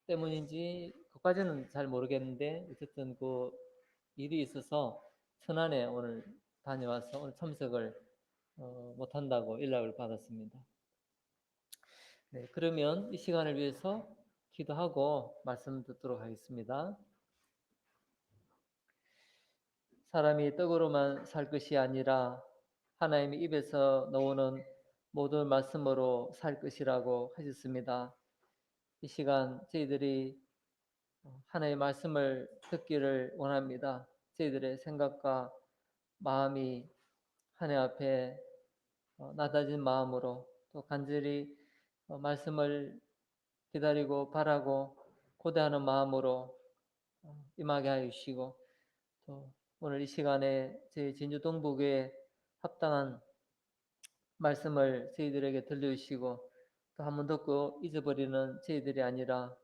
때문인지 그까지는 잘 모르겠는데 어쨌든 그 일이 있어서 천안에 오늘 다녀와서 오늘 참석을 못한다고 연락을 받았습니다. 네, 그러면 이 시간을 위해서 기도하고 말씀 듣도록 하겠습니다. 사람이 떡으로만 살 것이 아니라 하나님의 입에서 나오는 모든 말씀으로 살 것이라고 하셨습니다. 이 시간 저희들이 하나님의 말씀을 듣기를 원합니다. 저희들의 생각과 마음이 하나님 앞에 낮아진 마음으로 또 간절히 말씀을 기다리고 바라고 고대하는 마음으로 임하게 하여 주시고 또 오늘 이 시간에 저희 진주 동북에 합당한 말씀을 저희들에게 들려주시고 또 한 번 듣고 잊어버리는 저희들이 아니라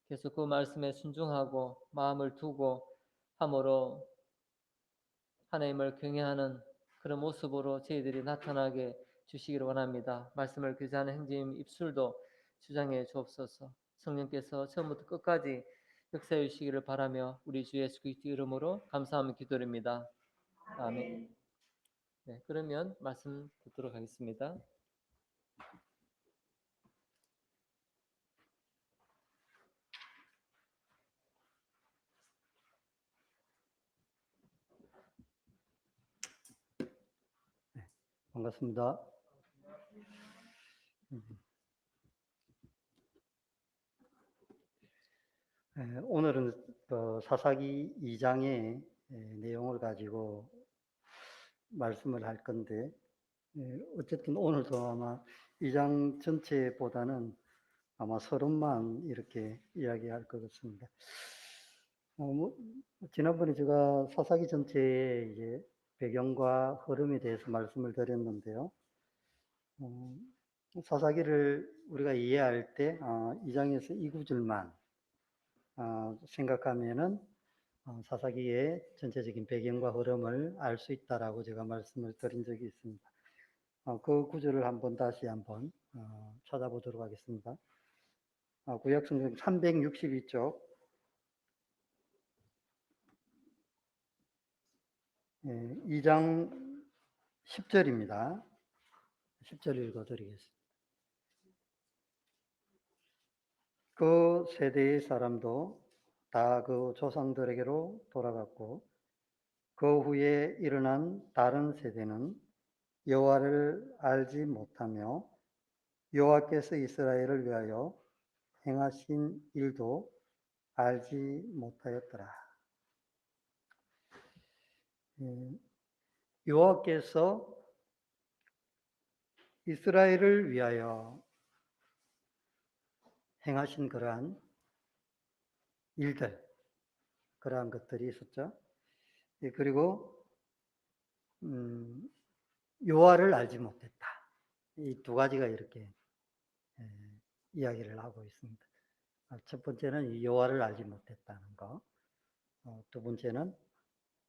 계속 그 말씀에 순종하고 마음을 두고 함으로 하나님을 경외하는 그런 모습으로 저희들이 나타나게 주시기를 원합니다. 말씀을 교제하는 행진 입술도 주장해 주옵소서. 성령께서 처음부터 끝까지 역사해 주시기를 바라며 우리 주 예수 그리스도 이름으로 감사하며 기도드립니다. 아멘. 네, 그러면 말씀 듣도록 하겠습니다. 반갑습니다. 오늘은 사사기 2장의 내용을 가지고 말씀을 할 건데, 어쨌든 오늘도 아마 2장 전체보다는 아마 서론만 이렇게 이야기할 것 같습니다. 지난번에 제가 사사기 전체의 이제 배경과 흐름에 대해서 말씀을 드렸는데요. 사사기를 우리가 이해할 때 2장에서 이 구절만 생각하면은 사사기의 전체적인 배경과 흐름을 알 수 있다라고 제가 말씀을 드린 적이 있습니다. 그 구절을 다시 한번 찾아보도록 하겠습니다. 구약성경 362쪽 2장 10절입니다. 10절 읽어드리겠습니다. 그 세대의 사람도 다 그 조상들에게로 돌아갔고 그 후에 일어난 다른 세대는 여호와를 알지 못하며 여호와께서 이스라엘을 위하여 행하신 일도 알지 못하였더라. 여호와께서 이스라엘을 위하여 행하신 그러한 일들, 그러한 것들이 있었죠. 그리고 여호와를 알지 못했다. 이 두 가지가 이렇게 이야기를 하고 있습니다. 첫 번째는 여호와를 알지 못했다는 거. 두 번째는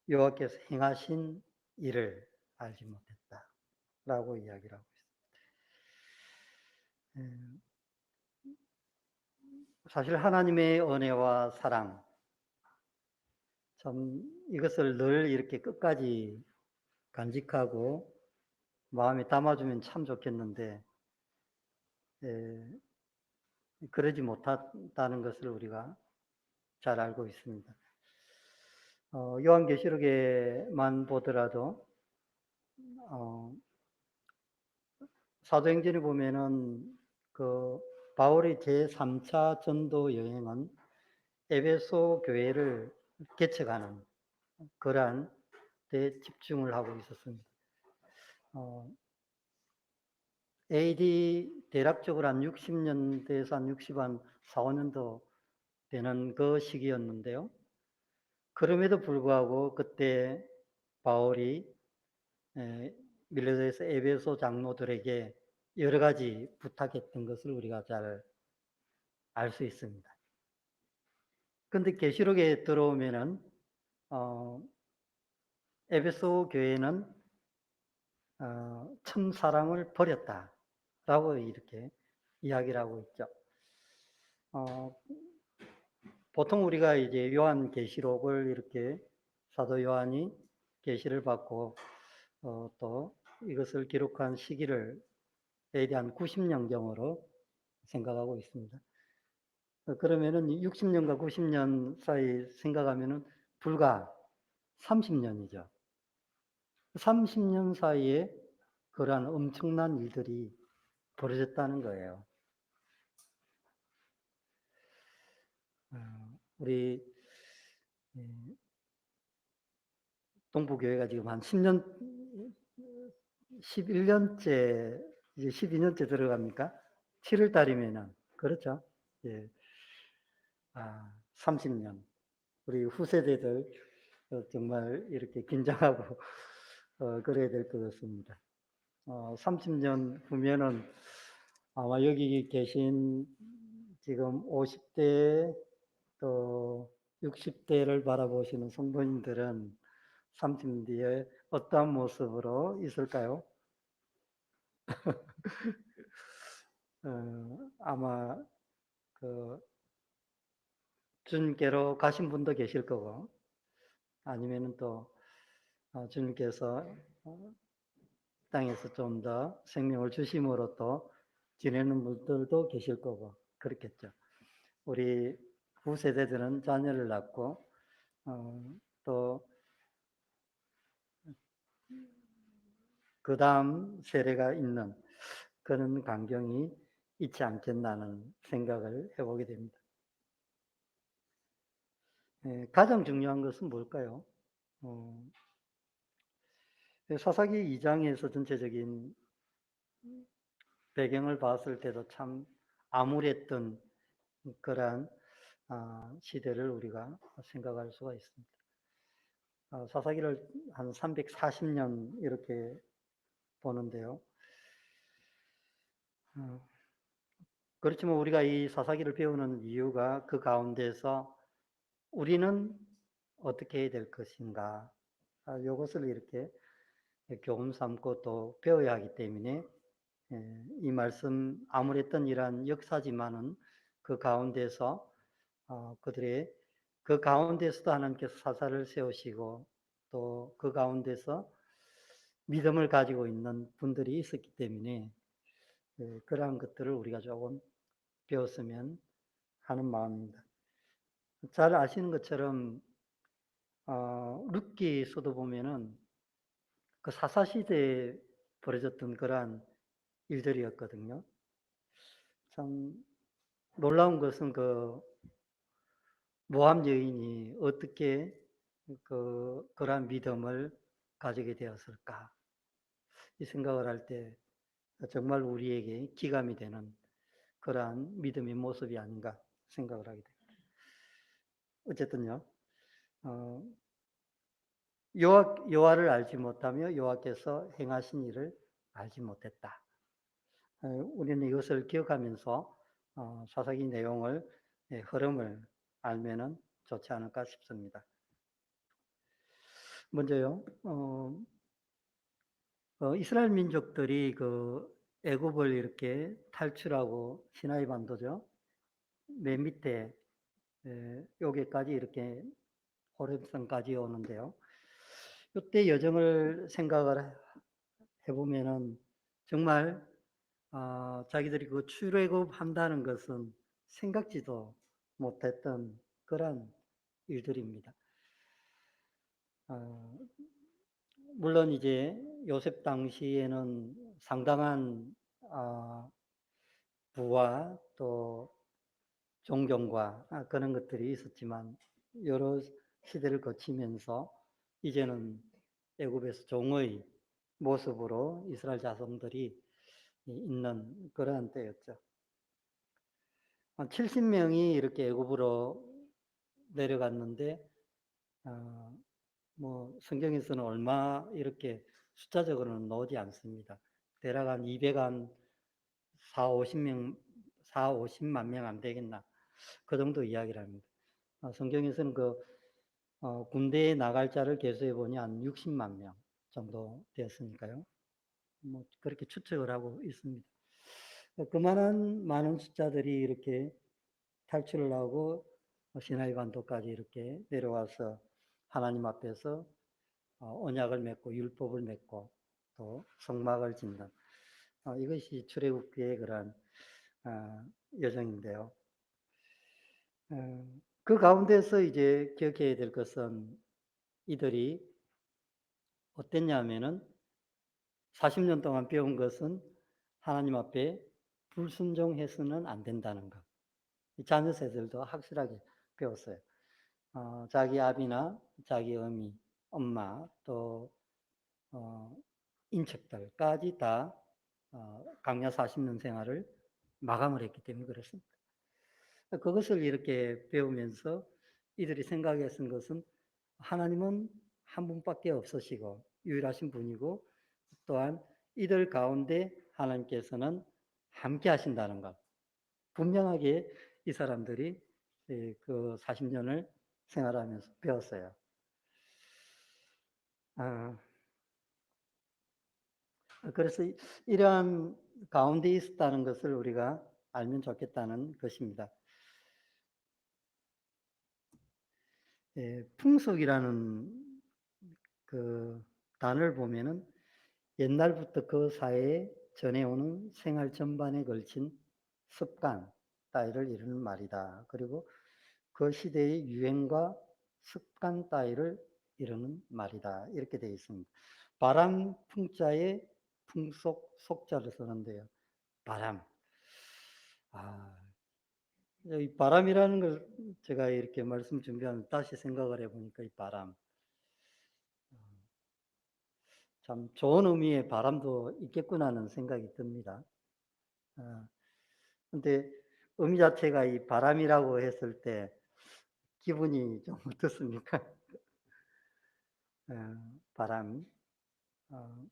여호와께서 행하신 일을 알지 못했다라고 이야기를 하고 있습니다. 사실 하나님의 은혜와 사랑, 참 이것을 늘 이렇게 끝까지 간직하고 마음에 담아주면 참 좋겠는데 그러지 못했다는 것을 우리가 잘 알고 있습니다. 요한계시록에만 보더라도 사도행전에 보면은 그 바울의 제3차 전도 여행은 에베소 교회를 개척하는 그러한 데 집중을 하고 있었습니다. AD 대략적으로 한 60년대에서 한 4, 5년도 되는 그 시기였는데요. 그럼에도 불구하고 그때 바울이 밀레도에서 에베소 장로들에게 여러 가지 부탁했던 것을 우리가 잘 알 수 있습니다. 그런데 계시록에 들어오면은 에베소 교회는 참 사랑을 버렸다라고 이렇게 이야기를 하고 있죠. 보통 우리가 이제 요한계시록을 이렇게 사도 요한이 계시를 받고 또 이것을 기록한 시기를 대략 한 90년경으로 생각하고 있습니다. 그러면은 60년과 90년 사이 생각하면은 불과 30년이죠. 30년 사이에 그러한 엄청난 일들이 벌어졌다는 거예요. 우리 동부교회가 지금 한 10년, 11년째, 이제 12년째 들어갑니까? 7월 달이면은, 그렇죠? 예. 30년. 우리 후세대들 정말 이렇게 긴장하고 그래야 될 것 같습니다. 30년 후면은 아마 여기 계신 지금 50대 또 60대를 바라보시는 성도님들은 30년 뒤에 어떠한 모습으로 있을까요? 아마 그 주님께로 가신 분도 계실 거고, 아니면은 또 주님께서 땅에서 좀 더 생명을 주심으로 또 지내는 분들도 계실 거고 그렇겠죠. 우리 후세대들은 자녀를 낳고 또 그 다음 세대가 있는 그런 광경이 있지 않겠나는 생각을 해보게 됩니다. 가장 중요한 것은 뭘까요? 사사기 2장에서 전체적인 배경을 봤을 때도 참 암울했던 그러한 시대를 우리가 생각할 수가 있습니다. 사사기를 한 340년 이렇게 보는데요. 그렇지만 우리가 이 사사기를 배우는 이유가 그 가운데서 우리는 어떻게 해야 될 것인가, 이것을 이렇게 교훈 삼고 또 배워야 하기 때문에 이 말씀 암울했던 이러한 역사지만은 그 가운데서 그들의 그 가운데서도 하나님께서 사사를 세우시고 또 그 가운데서 믿음을 가지고 있는 분들이 있었기 때문에 그러한 것들을 우리가 조금 배웠으면 하는 마음입니다. 잘 아시는 것처럼 룻기서도 보면은 그 사사 시대에 벌어졌던 그러한 일들이었거든요. 참 놀라운 것은 그 모함 여인이 어떻게 그러한 믿음을 가지게 되었을까? 이 생각을 할 때 정말 우리에게 기감이 되는 그러한 믿음의 모습이 아닌가 생각을 하게 됩니다. 어쨌든요, 어, 여호와를 알지 못하며 여호와께서 행하신 일을 알지 못했다. 우리는 이것을 기억하면서 사사기 내용을 흐름을 알면은 좋지 않을까 싶습니다. 먼저요, 이스라엘 민족들이 그 애굽을 이렇게 탈출하고 시나이 반도죠. 맨 밑에 여기까지 이렇게 호렙산까지 오는데요. 이때 여정을 생각을 해보면은 정말 자기들이 그 출애굽한다는 것은 생각지도 못했던 그런 일들입니다. 물론 이제 요셉 당시에는 상당한 부와 또 존경과 그런 것들이 있었지만 여러 시대를 거치면서 이제는 애굽에서 종의 모습으로 이스라엘 자손들이 있는 그러한 때였죠. 70명이 이렇게 애굽으로 내려갔는데 뭐 성경에서는 얼마 이렇게 숫자적으로는 나오지 않습니다. 대략 한 200한 4, 50명, 4, 50만 명 안 되겠나. 그 정도 이야기를 합니다. 성경에서는 군대에 나갈 자를 계수해 보니 한 60만 명 정도 되었으니까요. 뭐 그렇게 추측을 하고 있습니다. 그만한 많은 숫자들이 이렇게 탈출을 하고 시나이 반도까지 이렇게 내려와서 하나님 앞에서 언약을 맺고 율법을 맺고 또 성막을 짓는 이것이 출애굽기의 그러한 여정인데요. 그 가운데서 이제 기억해야 될 것은 이들이 어땠냐면은 40년 동안 배운 것은 하나님 앞에 불순종해서는 안 된다는 것. 자녀 세대들도 확실하게 배웠어요. 자기 아비나 자기 어미, 엄마 또 인척들까지 다 강야 40년 생활을 마감을 했기 때문에 그렇습니다. 그것을 이렇게 배우면서 이들이 생각했던 것은 하나님은 한 분밖에 없으시고 유일하신 분이고 또한 이들 가운데 하나님께서는 함께 하신다는 것. 분명하게 이 사람들이 그 40년을 생활하면서 배웠어요. 그래서 이러한 가운데 있었다는 것을 우리가 알면 좋겠다는 것입니다. 풍속이라는 그 단어를 보면은 옛날부터 그 사회에 전해오는 생활 전반에 걸친 습관 따위를 이루는 말이다. 그리고 그 시대의 유행과 습관 따위를 이루는 말이다. 이렇게 되어 있습니다. 바람 풍자에 풍속 속자를 쓰는데요. 바람. 이 바람이라는 걸 제가 이렇게 말씀 준비하면 다시 생각을 해보니까 이 바람. 참 좋은 의미의 바람도 있겠구나 하는 생각이 듭니다. 근데 의미 자체가 이 바람이라고 했을 때 기분이 좀 어떻습니까? 바람. 어,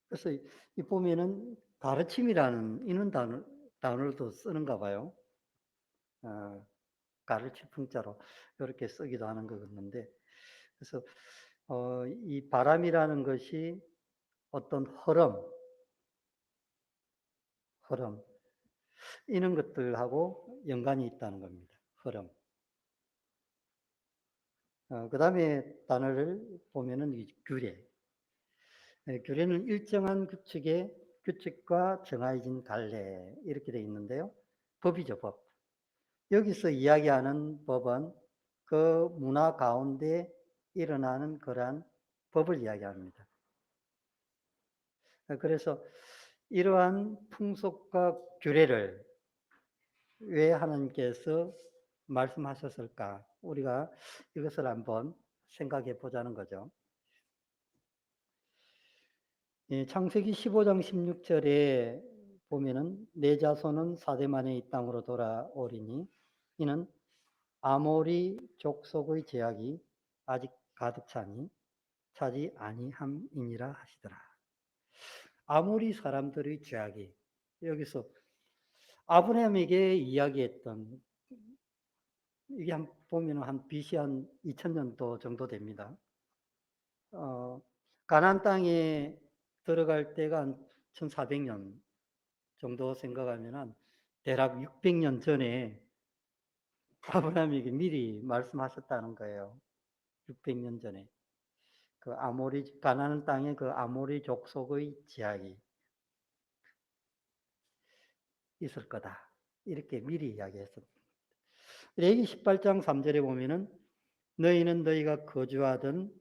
그래서 이 보면은 가르침이라는 이런 단어도 쓰는가 봐요. 가르칠 풍자로 이렇게 쓰기도 하는 것 같는데, 그래서 이 바람이라는 것이 어떤 흐름 이런 것들하고 연관이 있다는 겁니다. 흐름. 그 다음에 단어를 보면은 이 규례. 규례는 일정한 규칙과 정해진 관례 이렇게 되어 있는데요. 법이죠, 법. 여기서 이야기하는 법은 그 문화 가운데 일어나는 그러한 법을 이야기합니다. 그래서 이러한 풍속과 규례를 왜 하나님께서 말씀하셨을까? 우리가 이것을 한번 생각해 보자는 거죠. 창세기 15장 16절에 보면은 내 자손은 사대만에 이 땅으로 돌아오리니 이는 아모리 족속의 제약이 아직 가득 차니 차지 아니함이니라 하시더라. 아모리 사람들의 죄악이 여기서 아브라함에게 이야기했던 이게 보면 한 BC 한 2000년도 정도 됩니다. 가나안 땅에 들어갈 때가 한 1400년 정도 생각하면 한 대략 600년 전에 아브라함에게 미리 말씀하셨다는 거예요. 600년 전에. 그 가나안 땅에 그 아모리 족속의 제약이 있을 거다. 이렇게 미리 이야기했습니다. 레위기 18장 3절에 보면은 너희는 너희가 거주하던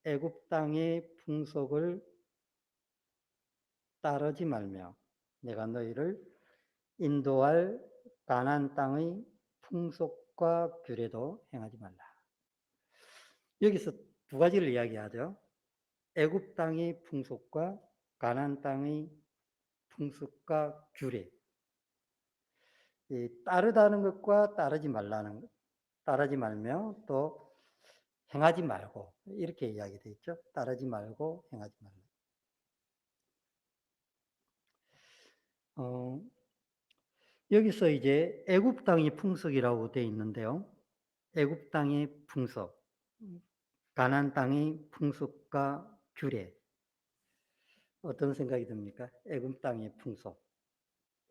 애굽 땅의 풍속을 따르지 말며 내가 너희를 인도할 가나안 땅의 풍속과 규례도 행하지 말라. 여기서 두 가지를 이야기하죠. 애굽 땅의 풍속과 가나안 땅의 풍속과 규례. 따르다는 것과 따르지 말며 또 행하지 말고 이렇게 이야기되어 있죠. 따르지 말고 행하지 말라. 여기서 이제 애굽 땅의 풍속이라고 되어 있는데요. 애굽 땅의 풍속, 가나안 땅의 풍속과 규례 어떤 생각이 듭니까? 애굽 땅의 풍속.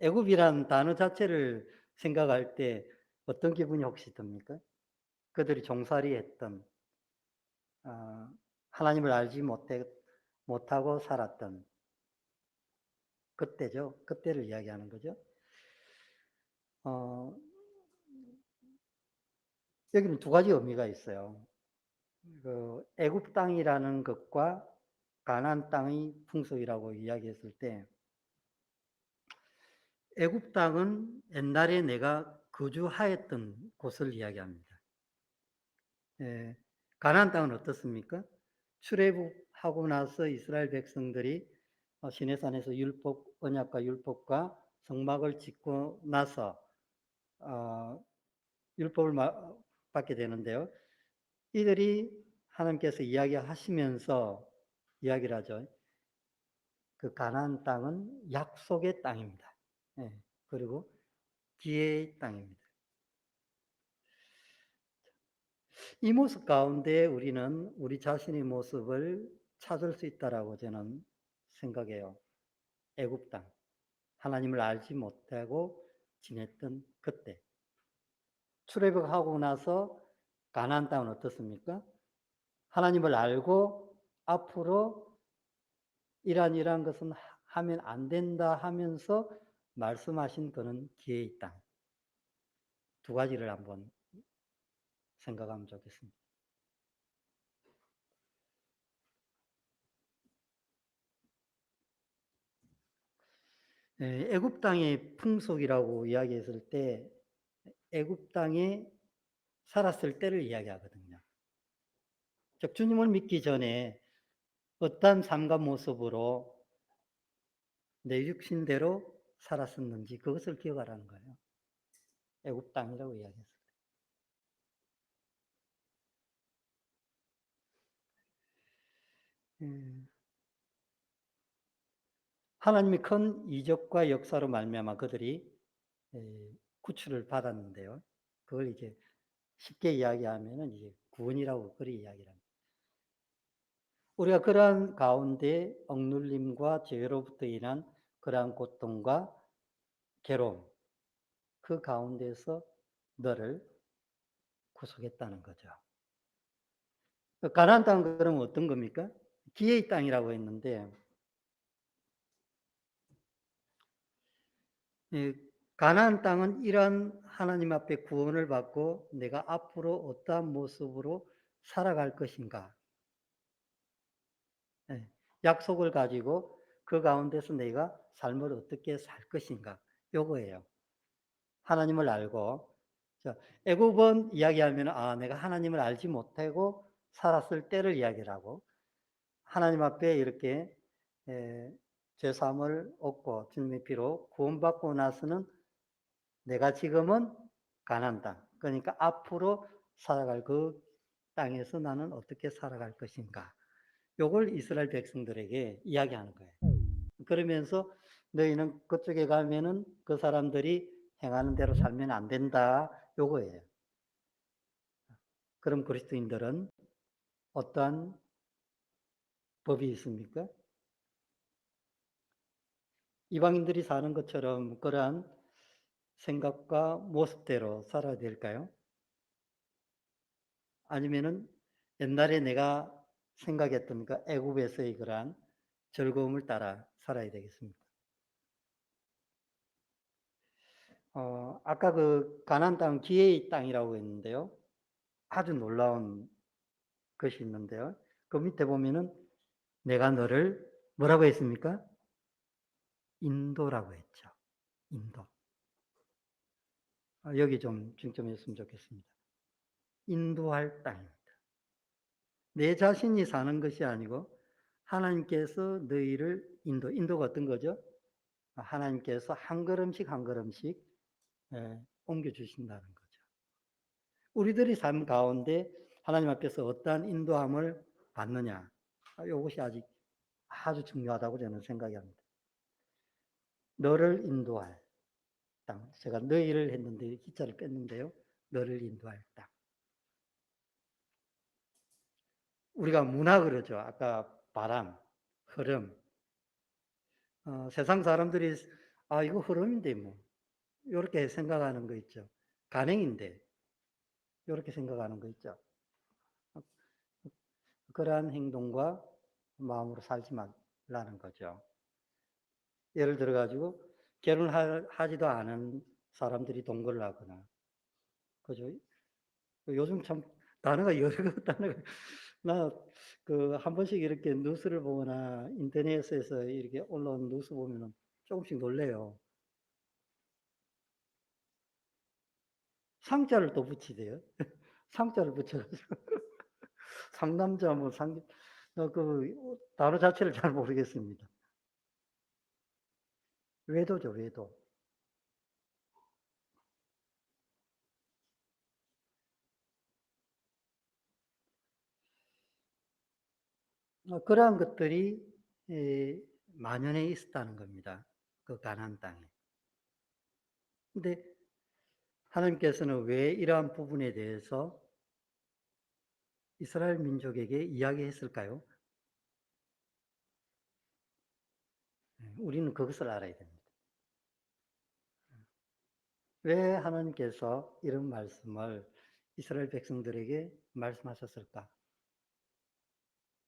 애굽이란 단어 자체를 생각할 때 어떤 기분이 혹시 듭니까? 그들이 종살이 했던, 어, 하나님을 알지 못하고 살았던 그때죠. 그때를 이야기하는 거죠. 어, 여기는 두 가지 의미가 있어요. 그 애굽 땅이라는 것과 가나안 땅의 풍속이라고 이야기했을 때, 애굽 땅은 옛날에 내가 거주하였던 곳을 이야기합니다. 예, 가나안 땅은 어떻습니까? 출애굽하고 나서 이스라엘 백성들이 시내산에서 언약과 율법과 성막을 짓고 나서 어, 율법을 받게 되는데요. 이들이 하나님께서 이야기하시면서 이야기를 하죠. 그 가나안 땅은 약속의 땅입니다. 예, 그리고 기회의 땅입니다. 이 모습 가운데 우리는 우리 자신의 모습을 찾을 수 있다라고 저는 생각해요. 애굽 땅, 하나님을 알지 못하고 지냈던 그때. 출애굽하고 나서 가나안 땅은 어떻습니까? 하나님을 알고 앞으로 이러한 것은 하면 안 된다 하면서 말씀하신 그런 기회의 땅. 두 가지를 한번 생각하면 좋겠습니다. 애굽 땅의 풍속이라고 이야기했을 때 애굽 땅에 살았을 때를 이야기하거든요. 즉 주님을 믿기 전에 어떠한 삶과 모습으로 내 육신대로 살았었는지 그것을 기억하라는 거예요. 애굽 땅이라고 이야기했어요. 하나님의 큰 이적과 역사로 말미암아 그들이 구출을 받았는데요. 그걸 이제 쉽게 이야기하면은 이제 구원이라고 그리 이야기를 합니다. 우리가 그러한 가운데 억눌림과 죄로부터 인한 그러한 고통과 괴로움, 그 가운데서 너를 구속했다는 거죠. 가나안 땅은 그러면 어떤 겁니까? 기회의 땅이라고 했는데, 가나안 땅은 이러한 하나님 앞에 구원을 받고 내가 앞으로 어떠한 모습으로 살아갈 것인가, 약속을 가지고 그 가운데서 내가 삶을 어떻게 살 것인가, 요거예요. 하나님을 알고, 애굽은 이야기하면 내가 하나님을 알지 못하고 살았을 때를 이야기를 하고, 하나님 앞에 이렇게 죄사함을 얻고 주님의 피로 구원받고 나서는 내가 지금은 가나안 땅, 그러니까 앞으로 살아갈 그 땅에서 나는 어떻게 살아갈 것인가, 요걸 이스라엘 백성들에게 이야기하는 거예요. 그러면서 너희는 그쪽에 가면은 그 사람들이 행하는 대로 살면 안 된다, 요거예요. 그럼 그리스도인들은 어떠한 법이 있습니까? 이방인들이 사는 것처럼 그러한 생각과 모습대로 살아야 될까요? 아니면은 옛날에 내가 생각했던 그 애굽에서의 그러한 즐거움을 따라 살아야 되겠습니까? 아까 그 가나안 땅 기회의 땅이라고 했는데요. 아주 놀라운 것이 있는데요. 그 밑에 보면은 내가 너를 뭐라고 했습니까? 인도라고 했죠. 인도. 여기 좀 중점했으면 좋겠습니다. 인도할 땅입니다. 내 자신이 사는 것이 아니고 하나님께서 너희를 인도가 어떤 거죠? 하나님께서 한 걸음씩 한 걸음씩 옮겨주신다는 거죠. 우리들이 삶 가운데 하나님 앞에서 어떠한 인도함을 받느냐, 이것이 아주 중요하다고 저는 생각이 합니다. 너를 인도할 땅. 제가 너희를 했는데 기자를 뺐는데요. 너를 인도할 땅. 우리가 문화 그러죠. 아까 바람, 흐름. 세상 사람들이 아, 이거 흐름인데 뭐. 요렇게 생각하는 거 있죠. 간행인데. 요렇게 생각하는 거 있죠. 그러한 행동과 마음으로 살지 말라는 거죠. 예를 들어 가지고 결혼하지도 않은 사람들이 동거를 하거나, 그죠? 요즘 참 단어가 여러 단어가 나 한 번씩 이렇게 뉴스를 보거나 인터넷에서 이렇게 올라온 뉴스 보면은 조금씩 놀래요. 상자를 또 붙이대요. 상자를 붙여 가지고 상남자 뭐 단어 자체를 잘 모르겠습니다. 외도죠, 외도. 그러한 것들이 만연해 있었다는 겁니다. 그 가나안 땅에. 근데 하나님께서는 왜 이러한 부분에 대해서 이스라엘 민족에게 이야기했을까요? 우리는 그것을 알아야 됩니다. 왜 하나님께서 이런 말씀을 이스라엘 백성들에게 말씀하셨을까?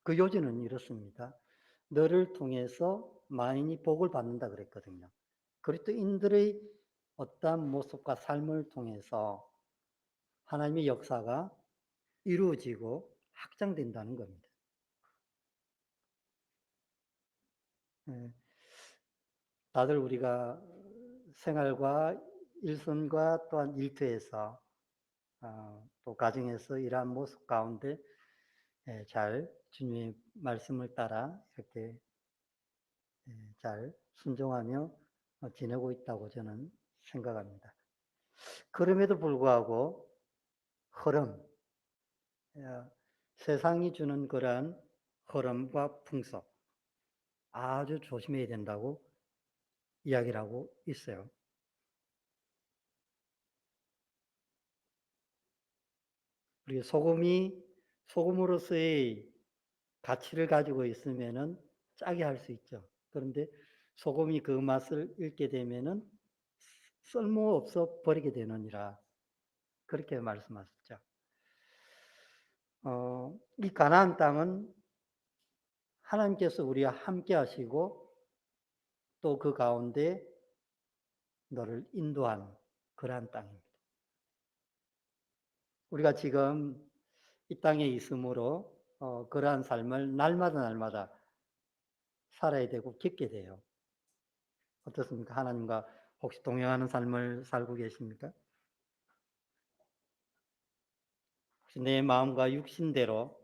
그 요지는 이렇습니다. 너를 통해서 만인이 복을 받는다 그랬거든요. 그리스도인들의 어떠한 모습과 삶을 통해서 하나님의 역사가 이루어지고 확장된다는 겁니다. 예, 다들 우리가 생활과 일선과 또한 일터에서 또 가정에서 이러한 모습 가운데 잘 주님의 말씀을 따라 이렇게 잘 순종하며 지내고 있다고 저는 생각합니다. 그럼에도 불구하고 흐름, 어, 세상이 주는 그러한 흐름과 풍속 아주 조심해야 된다고 이야기를 하고 있어요. 우리 소금으로서의 가치를 가지고 있으면은 짜게 할 수 있죠. 그런데 소금이 그 맛을 잃게 되면은 쓸모없어 버리게 되느니라. 그렇게 말씀하셨죠. 이 가나안 땅은 하나님께서 우리와 함께 하시고 또 그 가운데 너를 인도한 그러한 땅입니다. 우리가 지금 이 땅에 있으므로 그러한 삶을 날마다 살아야 되고 겪게 돼요. 어떻습니까? 하나님과 혹시 동행하는 삶을 살고 계십니까? 혹시 내 마음과 육신대로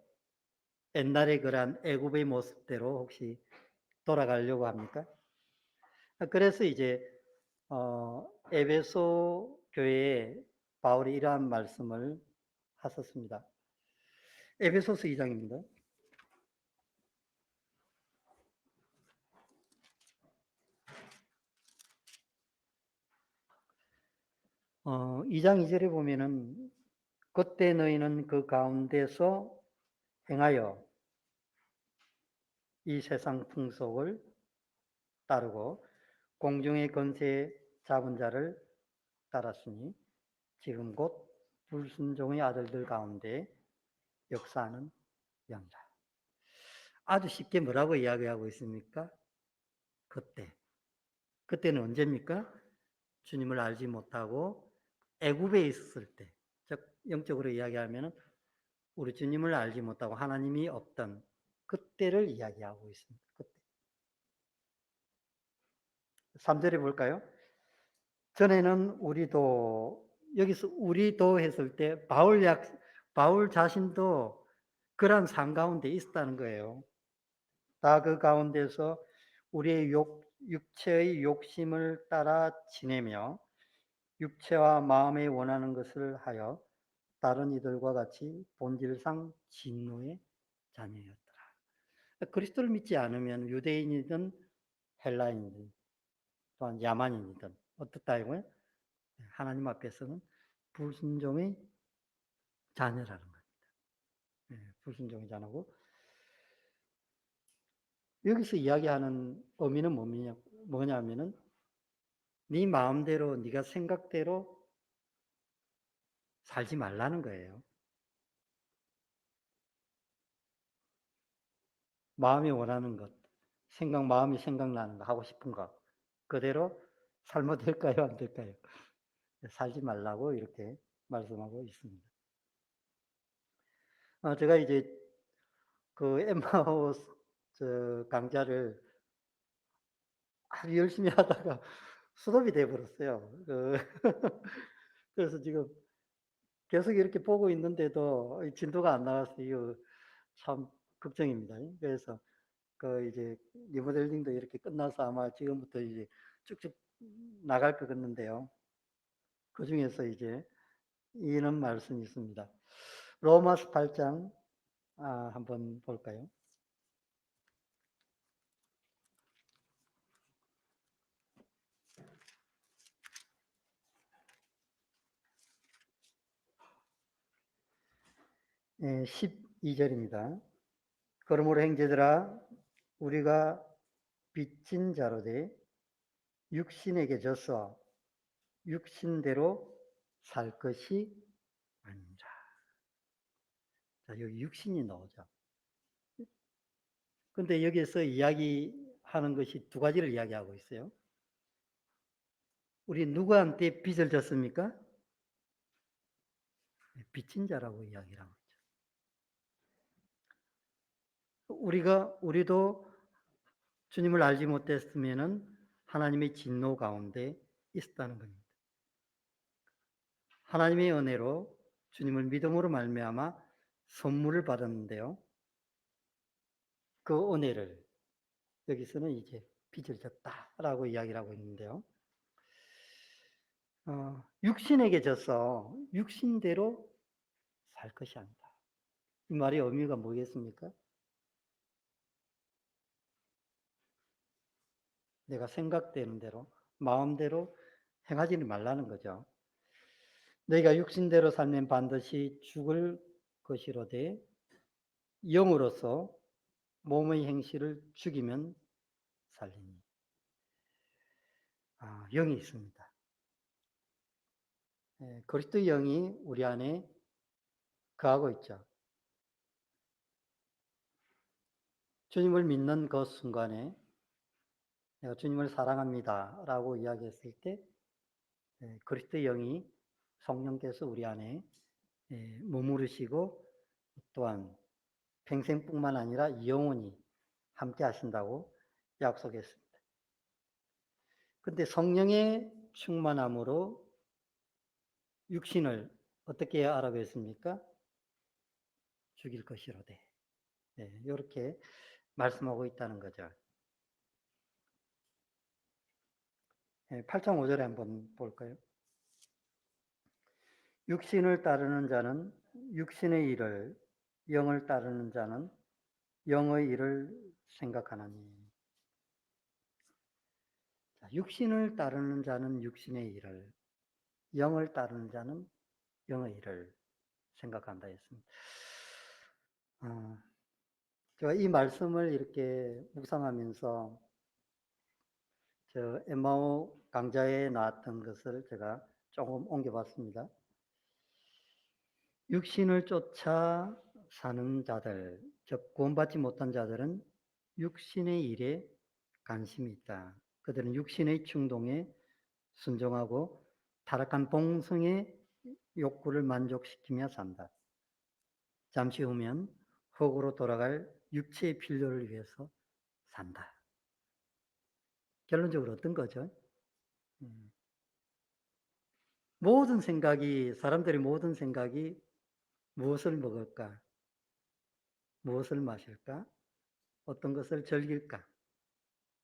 옛날의 그러한 애굽의 모습대로 혹시 돌아가려고 합니까? 그래서 이제 에베소 교회에 바울이 이러한 말씀을 하셨습니다. 에베소서 2장입니다. 2장 2절에 보면은 그때 너희는 그 가운데서 행하여 이 세상 풍속을 따르고 공중의 권세 잡은 자를 따랐으니 지금 곧 불순종의 아들들 가운데 역사하는 양자. 아주 쉽게 뭐라고 이야기하고 있습니까? 그때. 그때는 언제입니까? 주님을 알지 못하고 애굽에 있었을 때. 즉 영적으로 이야기하면 우리 주님을 알지 못하고 하나님이 없던 그때를 이야기하고 있습니다. 그때. 3절에 볼까요? 전에는 우리도 여기서 우리도 했을 때 바울 자신도 그러한 삶 가운데 있었다는 거예요. 다 그 가운데서 우리의 육체의 욕심을 따라 지내며 육체와 마음에 원하는 것을 하여 다른 이들과 같이 본질상 진노의 자녀였더라. 그리스도를 믿지 않으면 유대인이든 헬라인이든 또한 야만인이든 어떻다 이거예요? 하나님 앞에서는 불순종의 자녀라는 거예요. 불순종의 자녀고 여기서 이야기하는 의미는 뭐냐면은 네 마음대로 네가 생각대로 살지 말라는 거예요. 마음이 원하는 것, 마음이 생각나는 거, 하고 싶은 거 그대로 살면 될까요, 안 될까요? 살지 말라고 이렇게 말씀하고 있습니다. 제가 이제 그 엠마오스 강좌를 아주 열심히 하다가 스톱이 돼 버렸어요. 그래서 지금 계속 이렇게 보고 있는데도 진도가 안 나와서 이거 참 걱정입니다. 그래서 이제 리모델링도 이렇게 끝나서 아마 지금부터 이제 쭉쭉 나갈 것 같는데요. 그중에서 이제 이런 말씀이 있습니다. 로마서 8장 한번 볼까요? 예, 12절입니다. 그러므로 형제들아 우리가 빚진 자로 돼 육신에게 져서 육신대로 살 것이 아니라. 자, 여기 육신이 나오죠. 근데 여기에서 이야기하는 것이 두 가지를 이야기하고 있어요. 우리 누구한테 빚을 졌습니까? 빚진 자라고 이야기를 하고 있죠. 우리도 주님을 알지 못했으면은 하나님의 진노 가운데 있었다는 겁니다. 하나님의 은혜로 주님을 믿음으로 말미암아 선물을 받았는데요. 그 은혜를 여기서는 이제 빚을 졌다라고 이야기를 하고 있는데요. 육신에게 져서 육신대로 살 것이 아니다. 이 말의 의미가 뭐겠습니까? 내가 생각되는 대로, 마음대로 행하지는 말라는 거죠. 너희가 육신대로 살면 반드시 죽을 것이로되 영으로서 몸의 행실을 죽이면 살리니. 영이 있습니다. 그리스도의 영이 우리 안에 거하고 있죠. 주님을 믿는 그 순간에 내가 주님을 사랑합니다 라고 이야기했을 때 그리스도의 영이 성령께서 우리 안에 머무르시고 또한 평생뿐만 아니라 영원히 함께 하신다고 약속했습니다. 근데 성령의 충만함으로 육신을 어떻게 하라고 했습니까? 죽일 것이로되. 이렇게 말씀하고 있다는 거죠. 8장 5절에 한번 볼까요? 육신을 따르는 자는 육신의 일을, 영을 따르는 자는 영의 일을 생각하나니. 육신을 따르는 자는 육신의 일을, 영을 따르는 자는 영의 일을 생각한다 했습니다. 제가 이 말씀을 이렇게 묵상하면서 엠마오 강좌에 나왔던 것을 제가 조금 옮겨봤습니다. 육신을 쫓아 사는 자들, 즉 구원받지 못한 자들은 육신의 일에 관심이 있다. 그들은 육신의 충동에 순종하고 타락한 본성의 욕구를 만족시키며 산다. 잠시 후면 흙으로 돌아갈 육체의 필요를 위해서 산다. 결론적으로 어떤 거죠? 사람들의 모든 생각이 무엇을 먹을까? 무엇을 마실까? 어떤 것을 즐길까?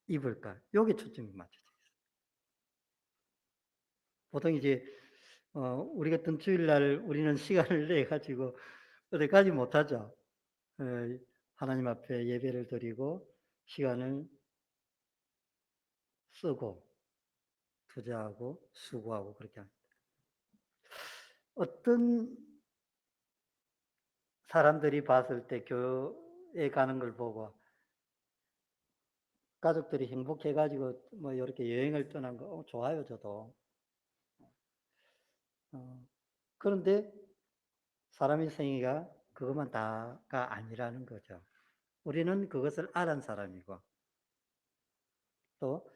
입을까? 여기에 초점이 맞춰져 있어요. 보통 이제, 우리 같은 주일날 우리는 시간을 내가지고 어디 가지 못하죠. 하나님 앞에 예배를 드리고 시간을 쓰고 투자하고 수고하고 그렇게 합니다. 어떤 사람들이 봤을 때 교회 가는 걸 보고 가족들이 행복해가지고 뭐 이렇게 여행을 떠난 거 좋아요, 저도. 그런데 사람의 생애가 그것만 다가 아니라는 거죠. 우리는 그것을 알은 사람이고, 또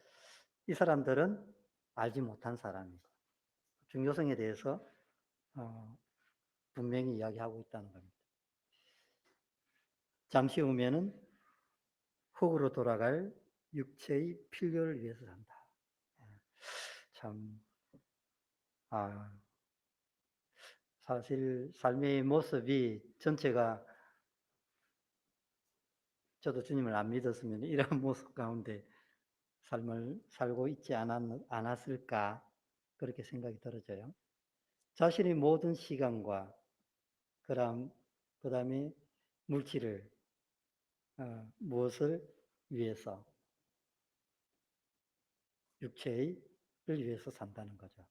이 사람들은 알지 못한 사람이고, 중요성에 대해서 분명히 이야기하고 있다는 겁니다. 잠시 후면은 흙으로 돌아갈 육체의 필요를 위해서 산다. 참, 아, 사실 삶의 모습이 전체가 저도 주님을 안 믿었으면 이런 모습 가운데 삶을 살고 있지 않았을까 그렇게 생각이 들어져요. 자신의 모든 시간과 그다음에 물질을 무엇을 위해서 육체를 위해서 산다는 거죠.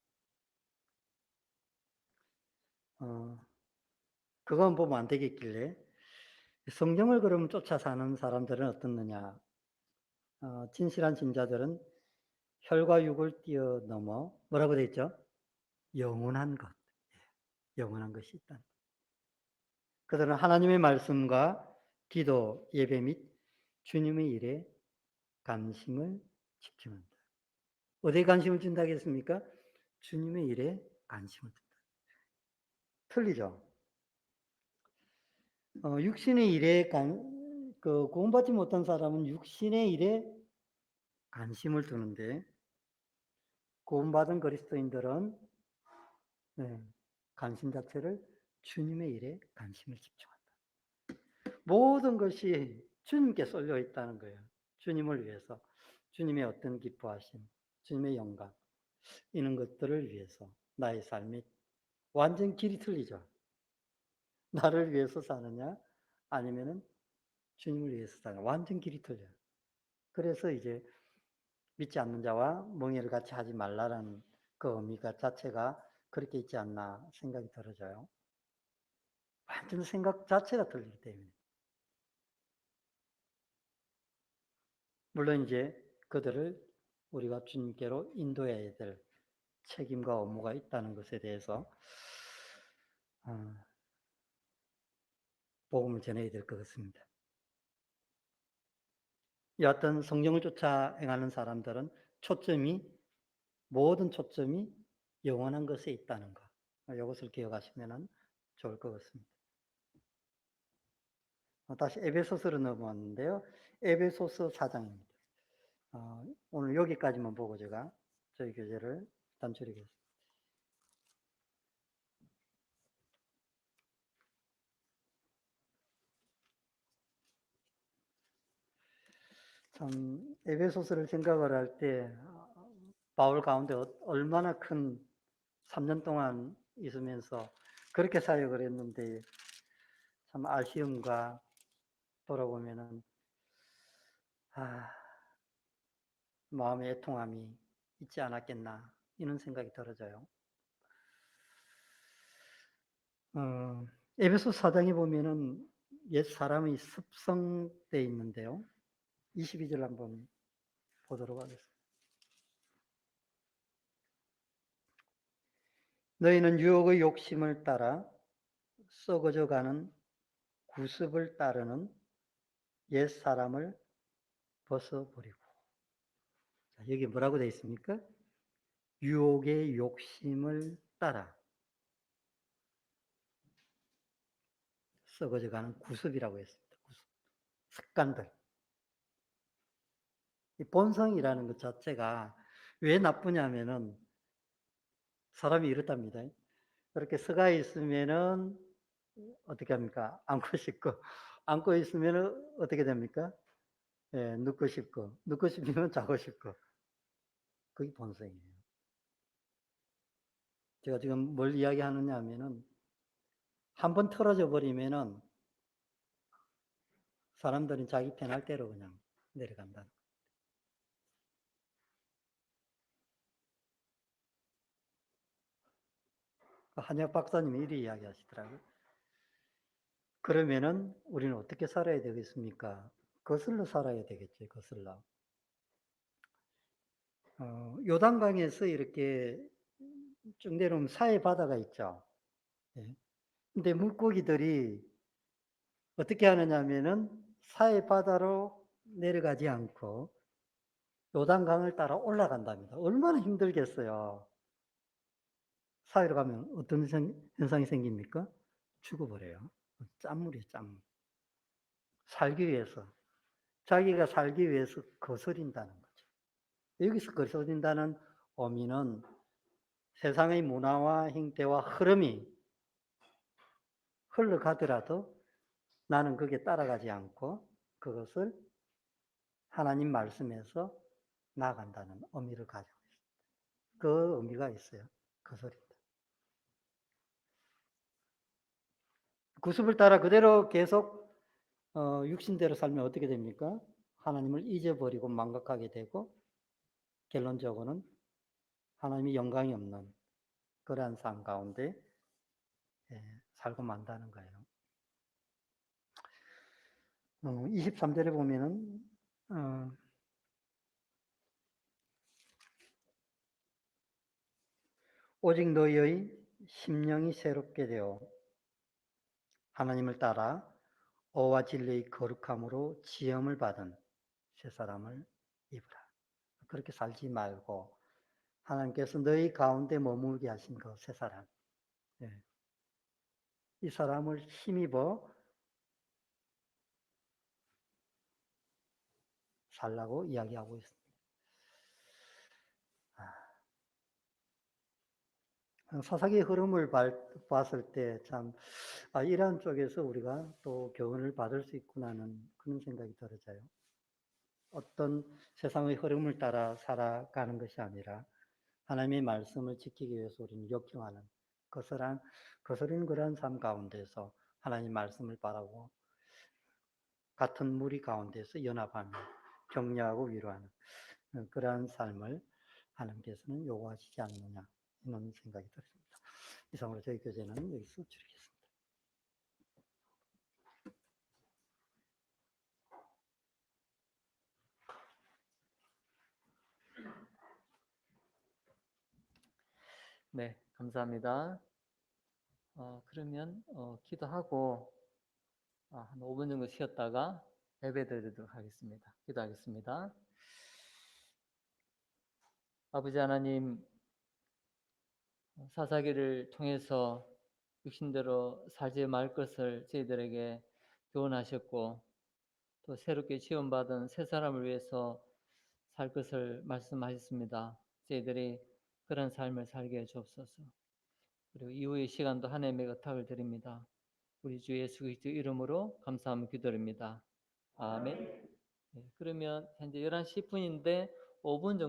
그건 보면 안 되겠길래 성경을 그럼 쫓아 사는 사람들은 어떻느냐? 진실한 신자들은 혈과 육을 뛰어넘어 뭐라고 되어 있죠? 영원한 것, 영원한 것이 있다. 그들은 하나님의 말씀과 기도, 예배 및 주님의 일에 관심을 집중한다. 어디에 관심을 준다겠습니까? 주님의 일에 관심을 준다. 틀리죠? 육신의 일에 구원받지 못한 사람은 육신의 일에 관심을 두는데 구원받은 그리스도인들은 관심 자체를 주님의 일에 관심을 집중한다. 모든 것이 주님께 쏠려 있다는 거예요. 주님을 위해서, 주님의 어떤 기뻐하심, 주님의 영광, 이런 것들을 위해서 나의 삶이 완전 길이 틀리죠. 나를 위해서 사느냐, 아니면은 주님을 위해서 사느냐, 완전 길이 틀려요. 그래서 이제 믿지 않는 자와 멍해를 같이 하지 말라라는 그 의미가 자체가 그렇게 있지 않나 생각이 들어져요. 완전 생각 자체가 틀리기 때문에. 물론 이제 그들을 우리가 주님께로 인도해야 될 책임과 업무가 있다는 것에 대해서 복음을 전해야 될 것 같습니다. 여하튼 성령을 쫓아 행하는 사람들은 모든 초점이 영원한 것에 있다는 것. 이것을 기억하시면 좋을 것 같습니다. 다시 에베소서로 넘어왔는데요. 에베소서 4장입니다. 오늘 여기까지만 보고 제가 저희 교재를 단축하겠습니다. 참 에베소서를 생각을 할 때 바울 가운데 얼마나 큰 3년 동안 있으면서 그렇게 사역을 했는데 참 아쉬움과 돌아보면은 마음의 애통함이 있지 않았겠나 이런 생각이 들어져요. 에베소 4장에 보면은 옛 사람의 습성돼 있는데요. 22절 한번 보도록 하겠습니다. 너희는 유혹의 욕심을 따라 썩어져가는 구습을 따르는 옛 사람을 벗어버리고. 자, 여기 뭐라고 되어 있습니까? 유혹의 욕심을 따라 썩어져가는 구습이라고 했습니다. 구습. 습관들. 이 본성이라는 것 자체가 왜 나쁘냐면은 사람이 이렇답니다. 그렇게 서가 있으면은 어떻게 합니까? 앉고 싶고, 앉고 있으면은 어떻게 됩니까? 예, 눕고 싶고, 눕고 싶으면 자고 싶고. 그게 본성이에요. 제가 지금 뭘 이야기하느냐 하면은 한번 틀어져 버리면은 사람들은 자기 편할 대로 그냥 내려간다. 한혁 박사님이 이렇게 이야기하시더라고요. 그러면은 우리는 어떻게 살아야 되겠습니까? 거슬러 살아야 되겠죠, 거슬러. 요단강에서 이렇게 쭉 내려오면 사해 바다가 있죠. 예. 근데 물고기들이 어떻게 하느냐면은 사해 바다로 내려가지 않고 요단강을 따라 올라간답니다. 얼마나 힘들겠어요. 사해로 가면 어떤 현상이 생깁니까? 죽어버려요. 짠물이에요, 짠물. 살기 위해서. 자기가 살기 위해서 거스린다는 거죠. 여기서 거스린다는 의미는 세상의 문화와 형태와 흐름이 흘러가더라도 나는 거기에 따라가지 않고 그것을 하나님 말씀에서 나아간다는 의미를 가지고 있습니다. 그 의미가 있어요. 거스린다. 구습을 따라 그대로 계속 육신대로 살면 어떻게 됩니까? 하나님을 잊어버리고 망각하게 되고 결론적으로는 하나님이 영광이 없는 그러한 삶 가운데 살고 만다는 거예요. 23절에 보면은 오직 너희의 심령이 새롭게 되어 하나님을 따라 오와 진리의 거룩함으로 지음을 받은 새 사람을 입으라. 그렇게 살지 말고 하나님께서 너희 가운데 머물게 하신 그 새 사람, 이 사람을 힘입어 살라고 이야기하고 있습니다. 사사기의 흐름을 봤을 때 참, 이러한 쪽에서 우리가 또 교훈을 받을 수 있구나는 그런 생각이 들어져요. 어떤 세상의 흐름을 따라 살아가는 것이 아니라 하나님의 말씀을 지키기 위해서 우리는 역경하는 거스른 그러한 삶 가운데서 하나님 말씀을 바라고 같은 무리 가운데서 연합하며 격려하고 위로하는 그러한 삶을 하나님께서는 요구하시지 않느냐 이런 생각이 들었습니다. 이상으로 저희 교재는 여기서 줄이겠습니다. 네, 감사합니다. 그러면 기도하고 한 5분 정도 쉬었다가 예배 드리도록 하겠습니다. 기도하겠습니다. 아버지 하나님, 사사기를 통해서 육신대로 살지 말 것을 저희들에게 교훈하셨고 또 새롭게 지원받은 새 사람을 위해서 살 것을 말씀하셨습니다. 저희들이 그런 삶을 살게 해 주옵소서. 그리고 이후의 시간도 하나님의 의탁을 드립니다. 우리 주 예수 그리스도 이름으로 감사하며 기도드립니다. 아멘. 네, 그러면 현재 11시 10분인데 5분 정도